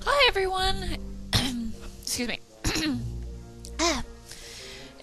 Hi everyone! Excuse me. Ah,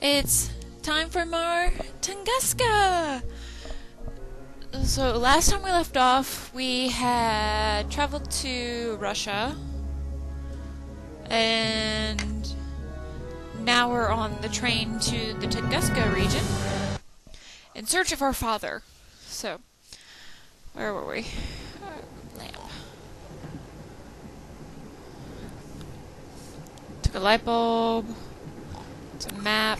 it's time for more Tunguska! So last time we left off, we had traveled to Russia, and now we're on the train to the Tunguska region in search of our father. So, where were we? Lamp. Took a light bulb. It's a map.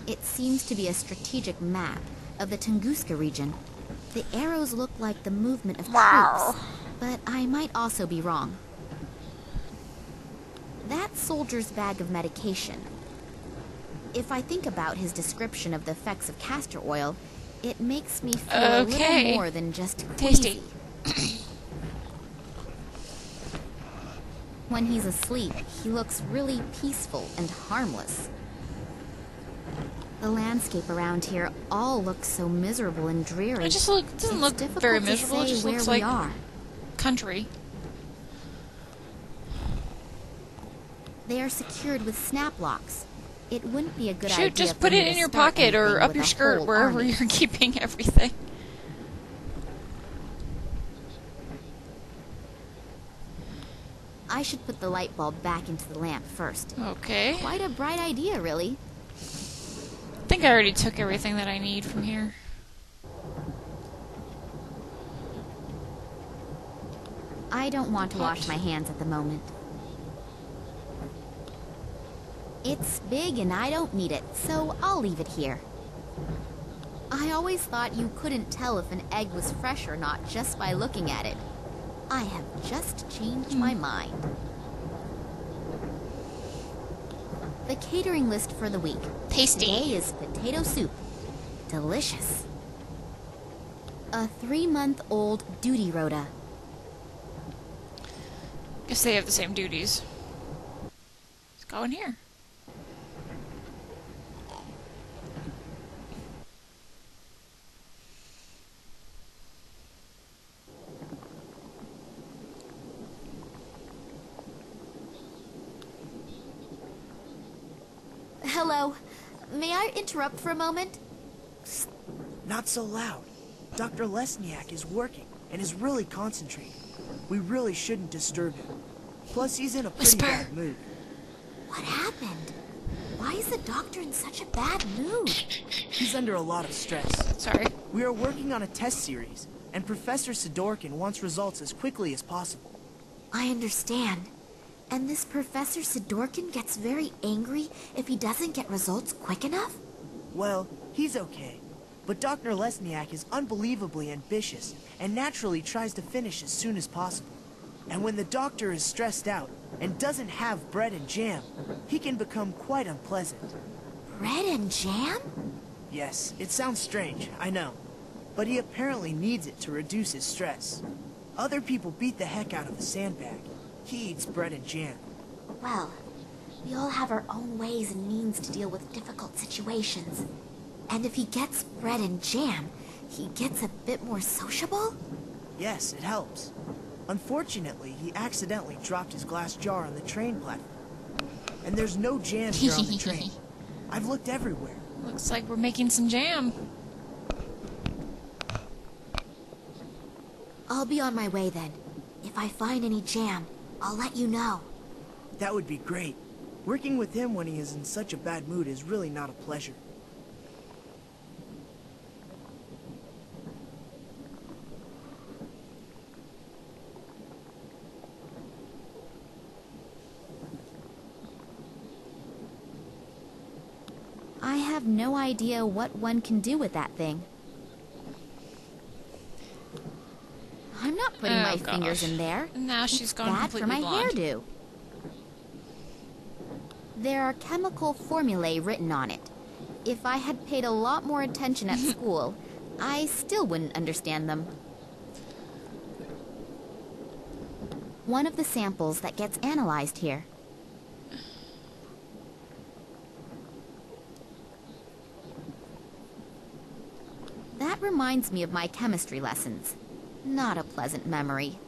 It seems to be a strategic map of the Tunguska region. The arrows look like the movement of troops, but I might also be wrong. That soldier's bag of medication. If I think about his description of the effects of castor oil, it makes me feel a little more than just queasy. Tasty. When he's asleep, he looks really peaceful and harmless. The landscape around here all looks so miserable and dreary. It just doesn't look very miserable. It just looks like country. They are secured with snap locks. It wouldn't be a good idea. Shoot, just put it in your pocket or up your skirt, wherever you're keeping everything. I should put the light bulb back into the lamp first. Okay. Quite a bright idea, really. I think I already took everything that I need from here. I don't want to wash my hands at the moment. It's big and I don't need it, so I'll leave it here. I always thought you couldn't tell if an egg was fresh or not just by looking at it. I have just changed my mind. The catering list for the week. Tasty. Today is potato soup. Delicious. A 3-month-old duty rota. Guess they have the same duties. Let's go in here. Hello. May I interrupt for a moment? Psst. Not so loud. Dr. Lesniak is working and is really concentrating. We really shouldn't disturb him. Plus, he's in a pretty bad mood. What happened? Why is the doctor in such a bad mood? He's under a lot of stress. Sorry. We are working on a test series, and Professor Sidorkin wants results as quickly as possible. I understand. And this Professor Sidorkin gets very angry if he doesn't get results quick enough? Well, he's okay. But Dr. Lesniak is unbelievably ambitious and naturally tries to finish as soon as possible. And when the doctor is stressed out and doesn't have bread and jam, he can become quite unpleasant. Bread and jam? Yes, it sounds strange, I know. But he apparently needs it to reduce his stress. Other people beat the heck out of a sandbag. He eats bread and jam. Well, we all have our own ways and means to deal with difficult situations. And if he gets bread and jam, he gets a bit more sociable? Yes, it helps. Unfortunately, he accidentally dropped his glass jar on the train platform. And there's no jam here on the train. I've looked everywhere. Looks like we're making some jam. I'll be on my way then. If I find any jam, I'll let you know. That would be great. Working with him when he is in such a bad mood is really not a pleasure. I have no idea what one can do with that thing. I'm not putting my fingers in there. Now she's gone Bad completely for my blonde. hairdo. There are chemical formulae written on it. If I had paid a lot more attention at school, I still wouldn't understand them. One of the samples that gets analyzed here. That reminds me of my chemistry lessons. Not a pleasant memory.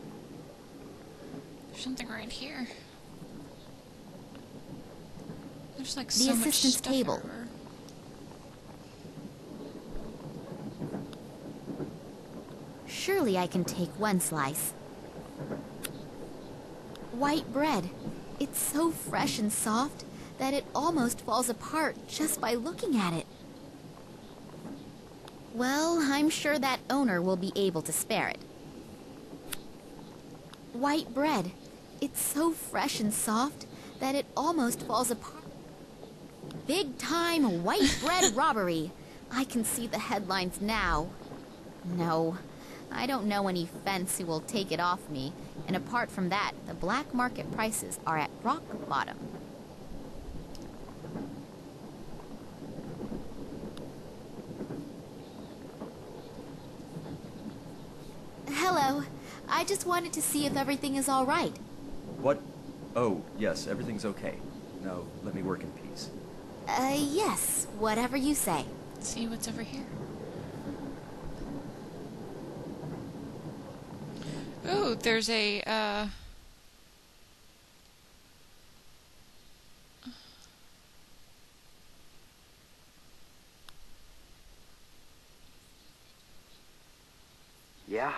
There's something right here. There's like The so much assistant's stuff table. everywhere. Surely I can take one slice. White bread. It's so fresh and soft that it almost falls apart just by looking at it. Well, I'm sure that owner will be able to spare it. White bread. It's so fresh and soft that it almost falls apart. Big time white bread robbery. I can see the headlines now. No, I don't know any fence who will take it off me. And apart from that, the black market prices are at rock bottom. Hello. I just wanted to see if everything is all right. What? Oh, yes, everything's okay. Now, let me work in peace. Yes, whatever you say. Let's see what's over here. Ooh, there's a, Yeah?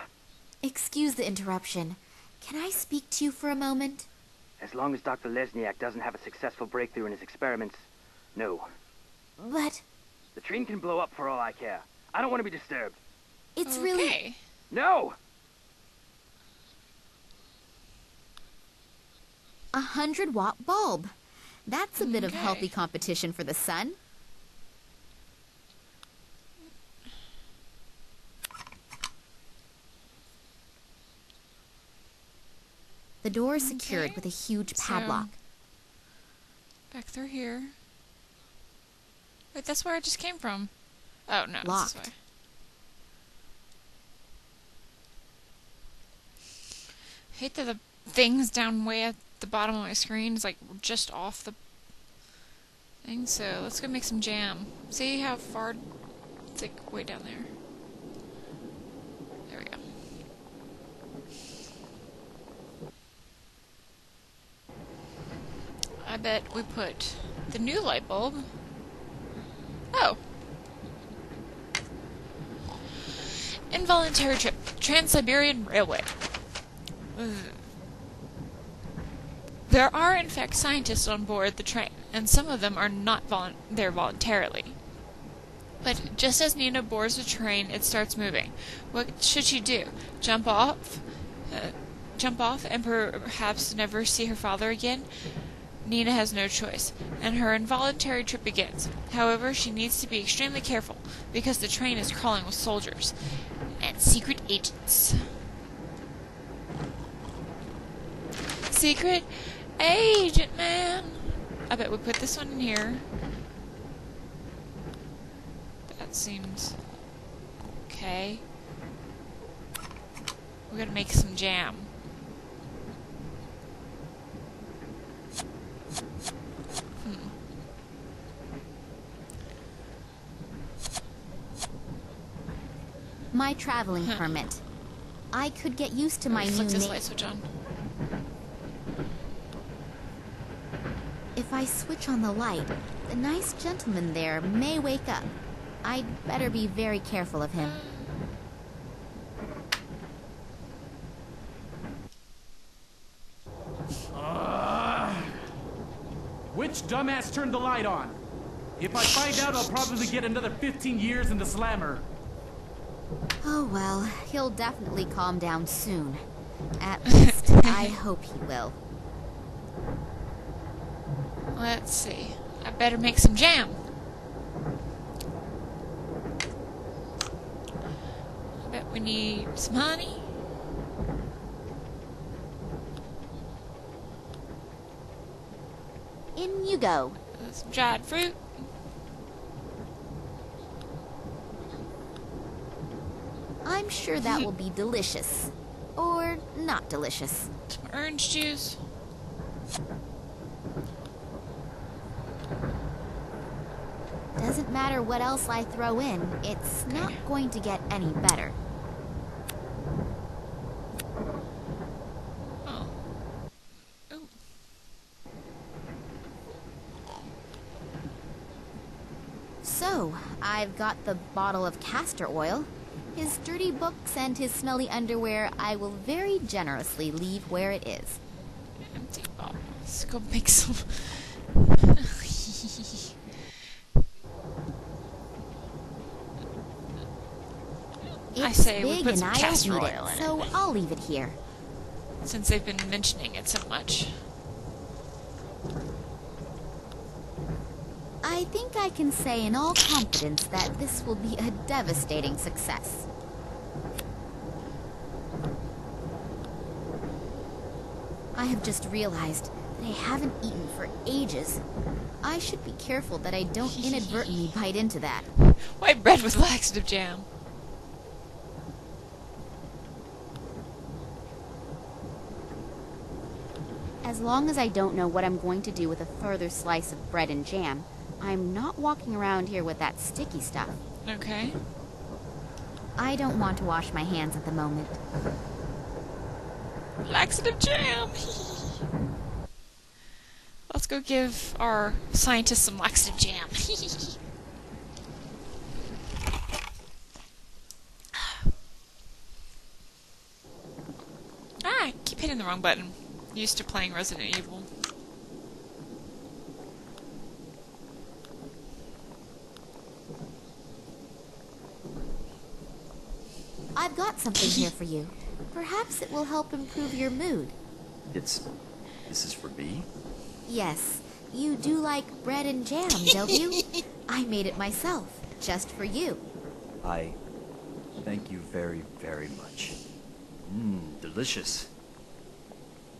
Excuse the interruption. Can I speak to you for a moment? As long as Dr. Lesniak doesn't have a successful breakthrough in his experiments, no. But The train can blow up for all I care. I don't want to be disturbed. it's okay. really... No! 100-watt bulb. That's a bit of Okay. healthy competition for the sun. The door is secured Okay. with a huge So- padlock. Back through here. Wait, that's where I just came from. Oh, no, it's Locked. this way. Hate that the things down way at the bottom of my screen is like just off the thing, so let's go make some jam. See how far it's like way down there. There we go. I bet we put the new light bulb. Oh. Involuntary trip. Trans-Siberian Railway. Ugh. There are, in fact, scientists on board the train, and some of them are not there voluntarily. But just as Nina boards the train, it starts moving. What should she do? Jump off? And perhaps never see her father again? Nina has no choice, and her involuntary trip begins. However, she needs to be extremely careful, because the train is crawling with soldiers and secret agents. Secret agent man! I bet we put this one in here. That seems okay. We're gonna make some jam. My traveling permit. I could get used to my new Flick this name. light switch on. If I switch on the light, the nice gentleman there may wake up. I'd better be very careful of him. Which dumbass turned the light on? If I find out, I'll probably get another 15 years in the slammer. Oh well, he'll definitely calm down soon. At least, I hope he will. Let's see. I better make some jam. I bet we need some honey. In you go. Some dried fruit. I'm sure that will be delicious. Or not delicious. Some orange juice. Doesn't matter what else I throw in, it's not going to get any better. Oh. I've got the bottle of castor oil. His dirty books and his smelly underwear I will very generously leave where it is. Empty bottle. Let's go make some. I say we big put and some I don't castor need oil it, in so it, I'll leave it here. since they've been mentioning it so much. I think I can say in all confidence that this will be a devastating success. I have just realized that I haven't eaten for ages. I should be careful that I don't inadvertently bite into that. White bread with laxative jam. As long as I don't know what I'm going to do with a further slice of bread and jam, I'm not walking around here with that sticky stuff. Okay. I don't want to wash my hands at the moment. Laxative jam! Let's go give our scientists some laxative jam. I keep hitting the wrong button. Used to playing Resident Evil. I've got something here for you. Perhaps it will help improve your mood. This is for me? Yes, you do like bread and jam, don't you? I made it myself, just for you. I thank you very, very much. Delicious.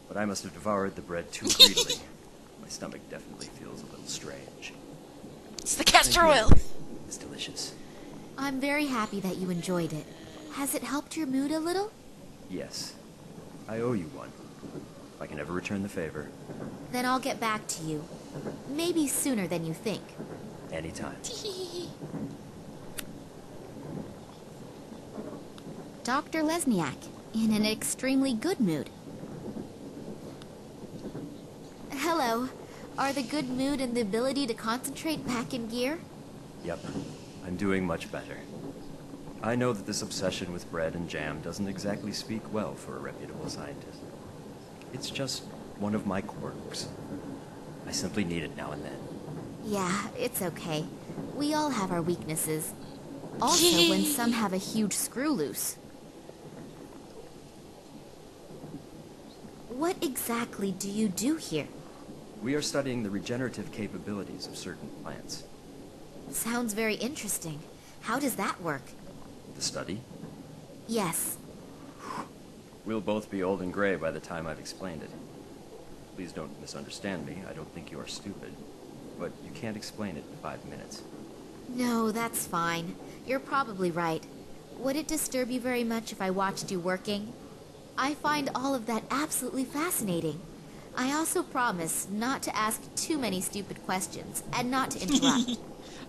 But I must have devoured the bread too greedily. My stomach definitely feels a little strange. It's the castor Thank you. oil! It's delicious. I'm very happy that you enjoyed it. Has it helped your mood a little? Yes. I owe you one. If I can ever return the favor. Then I'll get back to you. Maybe sooner than you think. Anytime. Dr. Lesniak, in an extremely good mood. Hello. Are the good mood and the ability to concentrate back in gear? Yep. I'm doing much better. I know that this obsession with bread and jam doesn't exactly speak well for a reputable scientist. It's just one of my quirks. I simply need it now and then. Yeah, it's okay. We all have our weaknesses. Also, when some have a huge screw loose. What exactly do you do here? We are studying the regenerative capabilities of certain plants. Sounds very interesting. How does that work? The study? Yes. We'll both be old and gray by the time I've explained it. Please don't misunderstand me. I don't think you are stupid. But you can't explain it in 5 minutes. No, that's fine. You're probably right. Would it disturb you very much if I watched you working? I find all of that absolutely fascinating. I also promise not to ask too many stupid questions and not to interrupt.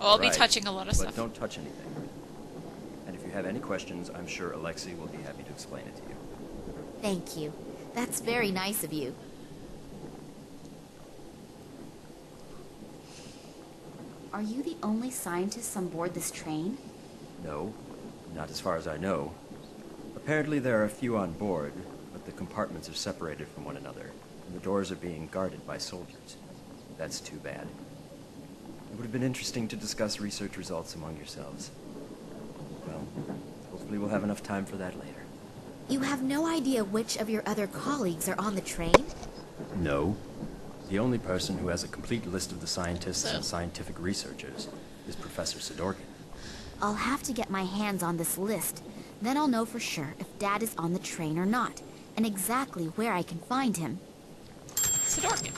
I'll be Right, touching a lot of but stuff. don't touch anything. And if you have any questions, I'm sure Alexei will be happy to explain it to you. Thank you. That's very nice of you. Are you the only scientists on board this train? No, not as far as I know. Apparently there are a few on board, but the compartments are separated from one another, and the doors are being guarded by soldiers. That's too bad. It would have been interesting to discuss research results among yourselves. Well, hopefully we'll have enough time for that later. You have no idea which of your other colleagues are on the train? No. The only person who has a complete list of the scientists and scientific researchers is Professor Sidorkin. I'll have to get my hands on this list. Then I'll know for sure if Dad is on the train or not, and exactly where I can find him. Sidorkin.